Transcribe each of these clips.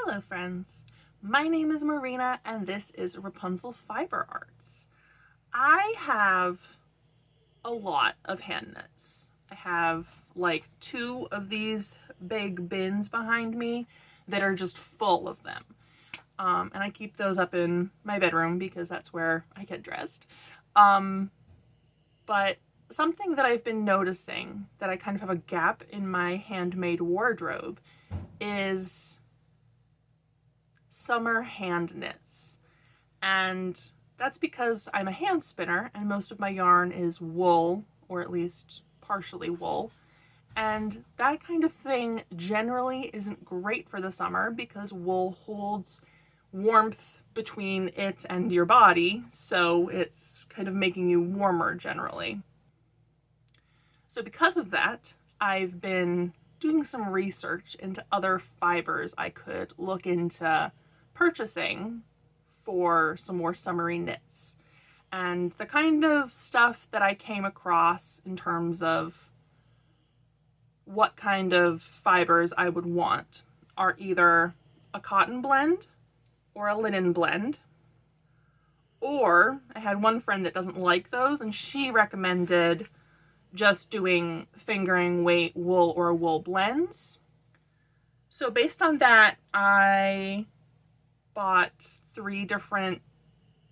Hello friends, my name is Marina and this is Rapunzel Fiber Arts. I have a lot of hand knits. I have like 2 of these big bins behind me that are just full of them. And I keep those up in my bedroom because that's where I get dressed. But something that I've been noticing that I kind of have a gap in my handmade wardrobe is summer hand knits. And that's because I'm a hand spinner and most of my yarn is wool, or at least partially wool. And that kind of thing generally isn't great for the summer because wool holds warmth between it and your body, so it's kind of making you warmer generally. So because of that, I've been doing some research into other fibers I could look into purchasing for some more summery knits. And the kind of stuff that I came across in terms of what kind of fibers I would want are either a cotton blend or a linen blend, or I had one friend that doesn't like those and she recommended just doing fingering weight wool or wool blends. So based on that, I bought 3 different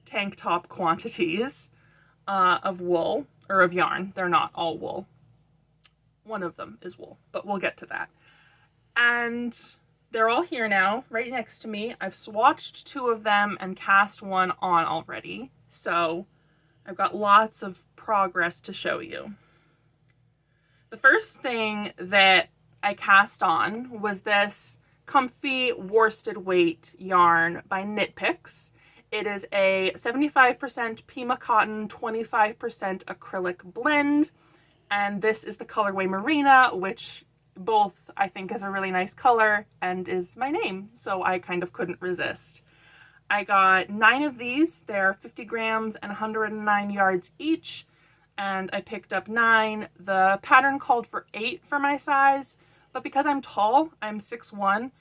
tank top quantities of wool, or of yarn. They're not all wool. One of them is wool, but we'll get to that. And they're all here now, right next to me. I've swatched 2 of them and cast one on already. So I've got lots of progress to show you. The first thing that I cast on was this comfy worsted weight yarn by Knit Picks. It is a 75% Pima cotton, 25% acrylic blend, and this is the colorway Marina, which both I think is a really nice color and is my name, so I kind of couldn't resist. I got 9 of these. They're 50 grams and 109 yards each, and I picked up 9. The pattern called for 8 for my size, but because I'm tall, I'm 6'1",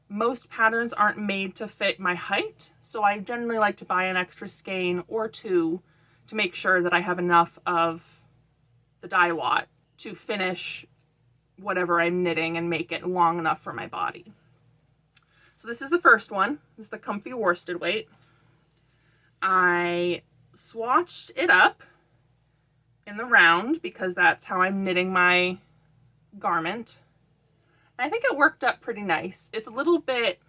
most patterns aren't made to fit my height, so I generally like to buy an extra skein or 2 to make sure that I have enough of the dye lot to finish whatever I'm knitting and make it long enough for my body. So this is the first one. This is the comfy worsted weight. I swatched it up in the round because that's how I'm knitting my garment. I think it worked up pretty nice. It's a little bit,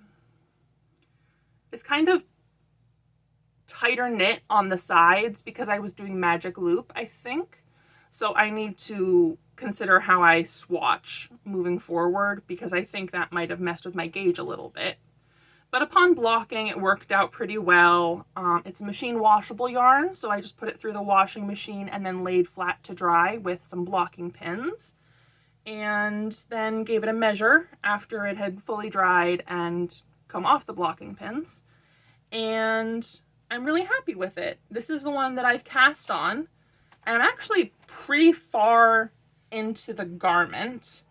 it's kind of tighter knit on the sides because I was doing magic loop, I think. So I need to consider how I swatch moving forward because I think that might have messed with my gauge a little bit. But upon blocking, it worked out pretty well. It's machine washable yarn, so I just put it through the washing machine and then laid flat to dry with some blocking pins. And then gave it a measure after it had fully dried and come off the blocking pins. And I'm really happy with it. This is the one that I've cast on, and I'm actually pretty far into the garment.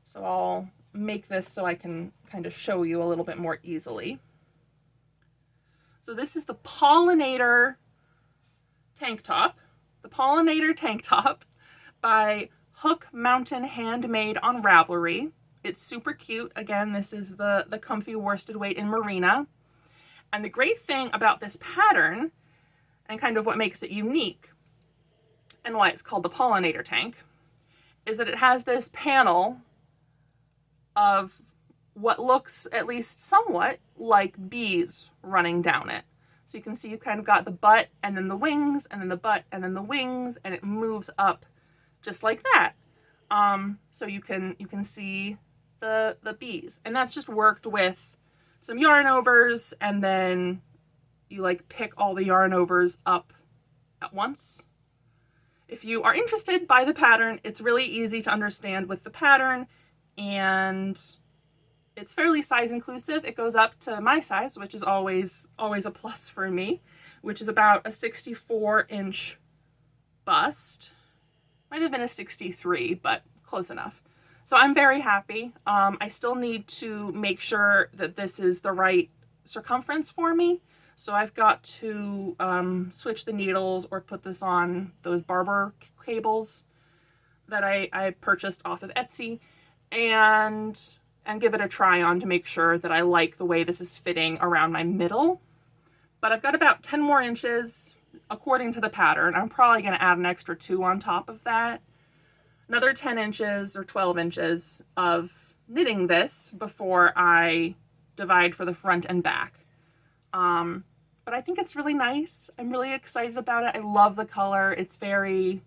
So I'll make this so I can kind of show you a little bit more easily. So this is the Pollinator Tank Top. The Pollinator Tank Top by Hook Mountain Handmade on Ravelry. It's super cute. Again, this is the comfy worsted weight in Marina. And the great thing about this pattern, and kind of what makes it unique, and why it's called the Pollinator Tank, is that it has this panel of what looks, at least somewhat, like bees running down it. So you can see you've kind of got the butt, and then the wings, and then the butt, and then the wings, and it moves up just like that. So you can see the bees, and that's just worked with some yarn overs, and then you like pick all the yarn overs up at once. If you are interested by the pattern, it's really easy to understand with the pattern, and it's fairly size inclusive. It goes up to my size, which is always a plus for me, which is about a 64-inch bust. Might have been a 63, but close enough. So I'm very happy. I still need to make sure that this is the right circumference for me. So I've got to switch the needles or put this on those barber cables that I purchased off of Etsy and give it a try on to make sure that I like the way this is fitting around my middle. But I've got about 10 more inches according to the pattern. I'm probably going to add an extra 2 on top of that. Another 10 inches or 12 inches of knitting this before I divide for the front and back. But I think it's really nice. I'm really excited about it. I love the color. It's very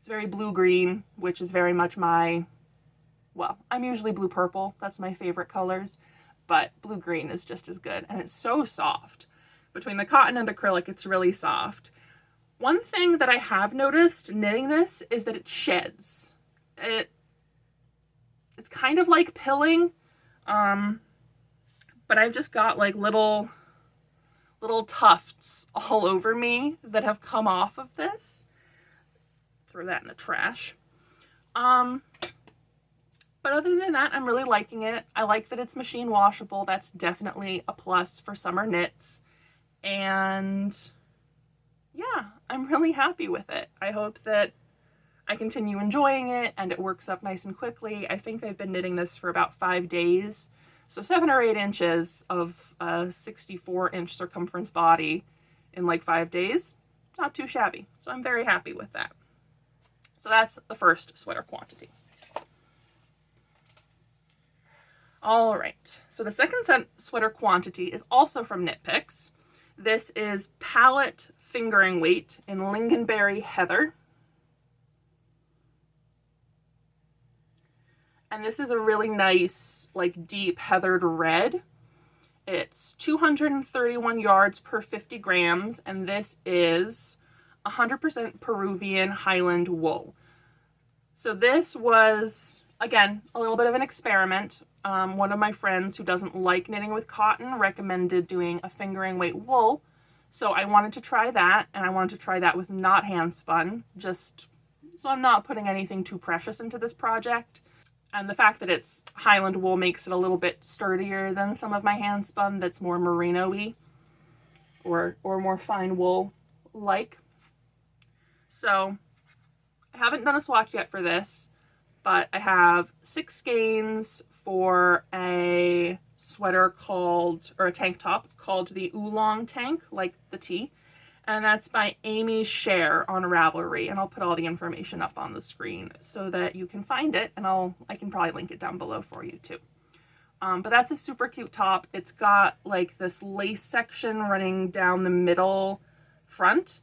blue-green, which is very much my, well, I'm usually blue-purple. That's my favorite colors, but blue-green is just as good. And it's so soft. Between the cotton and acrylic, it's really soft. One thing that I have noticed knitting this is that it sheds. It's kind of like pilling, but I've just got like little tufts all over me that have come off of this. Throw that in the trash. But other than that, I'm really liking it. I like that it's machine washable. That's definitely a plus for summer knits. And yeah, I'm really happy with it. I hope that I continue enjoying it and it works up nice and quickly. I think I've been knitting this for about 5 days. So 7 or 8 inches of a 64-inch circumference body in like 5 days. Not too shabby. So I'm very happy with that. So that's the first sweater quantity. All right, so the second sweater quantity is also from Knit Picks. This is Palette Fingering Weight in Lingonberry Heather. And this is a really nice, like, deep heathered red. It's 231 yards per 50 grams, and this is 100% Peruvian Highland wool. So this was, again, a little bit of an experiment. One of my friends who doesn't like knitting with cotton recommended doing a fingering weight wool. So I wanted to try that, and I wanted to try that with not hand spun, just so I'm not putting anything too precious into this project. And the fact that it's Highland wool makes it a little bit sturdier than some of my hand spun that's more merino-y or more fine wool like. So I haven't done a swatch yet for this, but I have 6 skeins for a sweater called, or a tank top called the Oolong Tank, like the tea. And that's by Amy Share on Ravelry. And I'll put all the information up on the screen so that you can find it. And I can probably link it down below for you too. But that's a super cute top. It's got like this lace section running down the middle front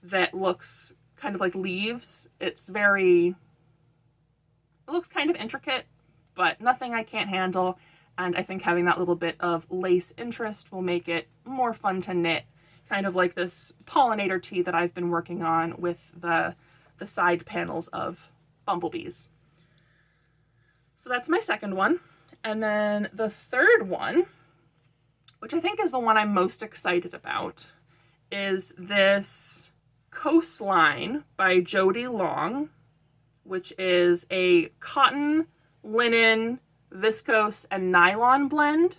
that looks kind of like leaves. It looks kind of intricate, but nothing I can't handle. And I think having that little bit of lace interest will make it more fun to knit. Kind of like this pollinator tee that I've been working on with the side panels of bumblebees. So that's my second one. And then the third one, which I think is the one I'm most excited about, is this Coastline by Jody Long, which is a cotton, linen, viscose, and nylon blend.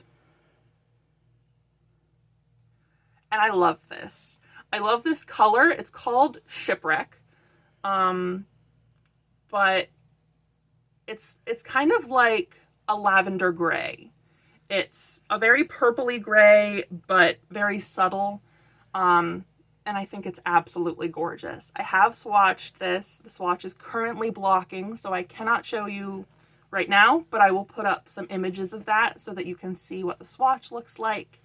And I love this. I love this color. It's called Shipwreck. But it's kind of like a lavender gray. It's a very purpley gray, but very subtle. And I think it's absolutely gorgeous. I have swatched this. The swatch is currently blocking, so I cannot show you right now, but I will put up some images of that so that you can see what the swatch looks like.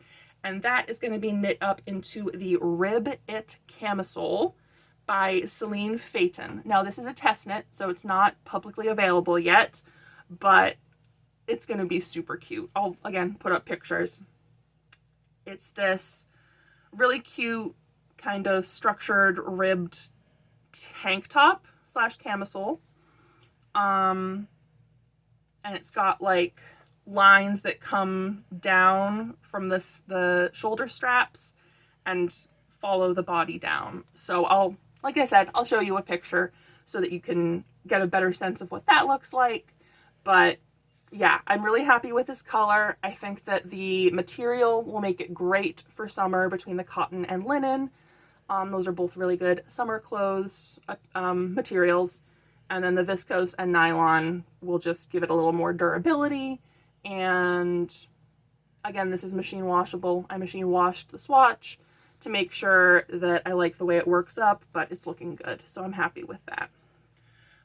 And that is going to be knit up into the Rib It Camisole by Celine Feyten. Now, this is a test knit, so it's not publicly available yet, but it's going to be super cute. I'll, again, put up pictures. It's this really cute kind of structured ribbed tank top / camisole. And it's got like lines that come down from the shoulder straps and follow the body down. So like I said, I'll show you a picture so that you can get a better sense of what that looks like. But yeah, I'm really happy with this color. I think that the material will make it great for summer between the cotton and linen. Those are both really good summer clothes materials. And then the viscose and nylon will just give it a little more durability. And again, this is machine washable. I machine washed the swatch to make sure that I like the way it works up, but it's looking good, so I'm happy with that.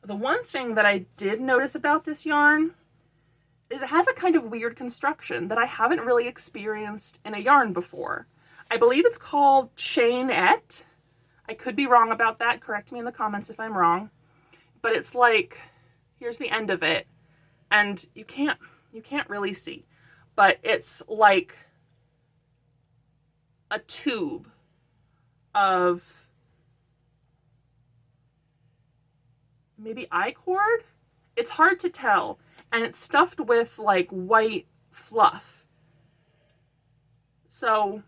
The one thing that I did notice about this yarn is it has a kind of weird construction that I haven't really experienced in a yarn before. I believe it's called chainette. I could be wrong about that. Correct me in the comments if I'm wrong. But it's like, here's the end of it, and you can't really see, but it's like a tube of maybe I-cord? It's hard to tell, and it's stuffed with like white fluff. So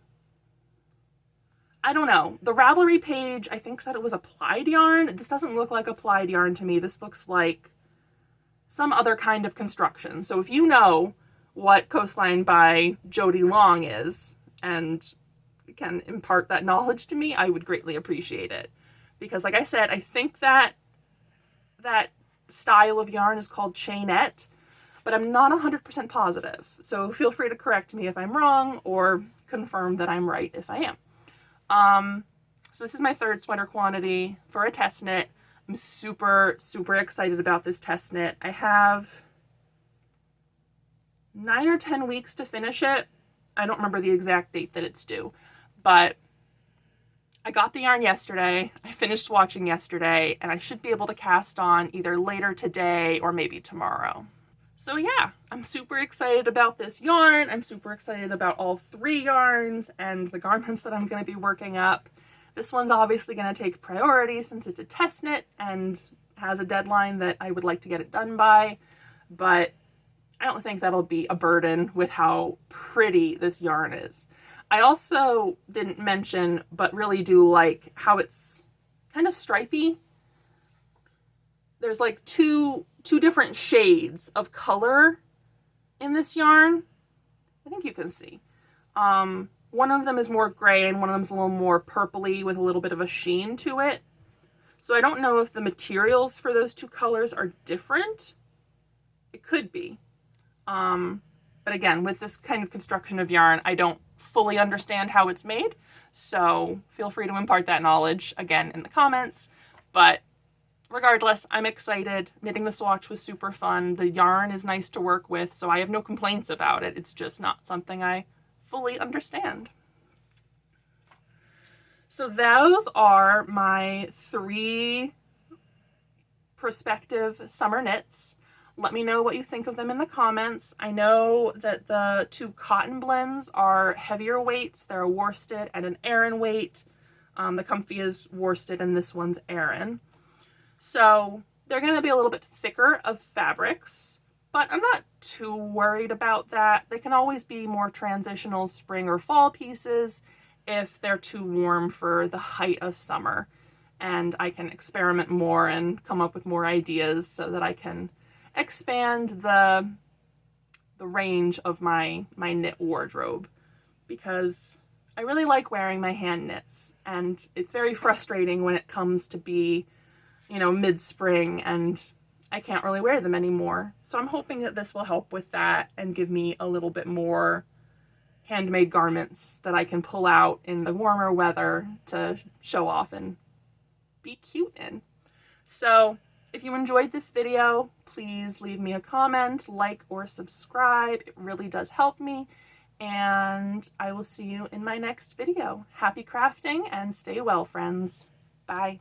I don't know. The Ravelry page, I think, said it was applied yarn. This doesn't look like applied yarn to me. This looks like some other kind of construction. So if you know what Coastline by Jody Long is and can impart that knowledge to me, I would greatly appreciate it. Because like I said, I think that style of yarn is called chainette, but I'm not 100% positive. So feel free to correct me if I'm wrong or confirm that I'm right if I am. So this is my third sweater quantity for a test knit. I'm super, super excited about this test knit. I have 9 or 10 weeks to finish it. I don't remember the exact date that it's due, but I got the yarn yesterday. I finished swatching yesterday, and I should be able to cast on either later today or maybe tomorrow. So yeah, I'm super excited about this yarn. I'm super excited about all 3 yarns and the garments that I'm going to be working up. This one's obviously going to take priority since it's a test knit and has a deadline that I would like to get it done by, but I don't think that'll be a burden with how pretty this yarn is. I also didn't mention, but really do like how it's kind of stripy. There's like two different shades of color in this yarn. I think you can see. One of them is more gray and one of them is a little more purpley with a little bit of a sheen to it. So I don't know if the materials for those 2 colors are different. It could be. But again, with this kind of construction of yarn, I don't fully understand how it's made. So feel free to impart that knowledge again in the comments. But regardless, I'm excited. Knitting the swatch was super fun. The yarn is nice to work with, so I have no complaints about it. It's just not something I fully understand. So those are my 3 prospective summer knits. Let me know what you think of them in the comments. I know that the 2 cotton blends are heavier weights. They're a worsted and an Aran weight. The Comfy is worsted and this one's Aran. So they're going to be a little bit thicker of fabrics, but I'm not too worried about that. They can always be more transitional spring or fall pieces if they're too warm for the height of summer. And I can experiment more and come up with more ideas so that I can expand the range of my knit wardrobe, because I really like wearing my hand knits, and it's very frustrating when it comes to be, you know, mid-spring and I can't really wear them anymore. So I'm hoping that this will help with that and give me a little bit more handmade garments that I can pull out in the warmer weather to show off and be cute in. So if you enjoyed this video, please leave me a comment, like, or subscribe. It really does help me. And I will see you in my next video. Happy crafting and stay well, friends. Bye.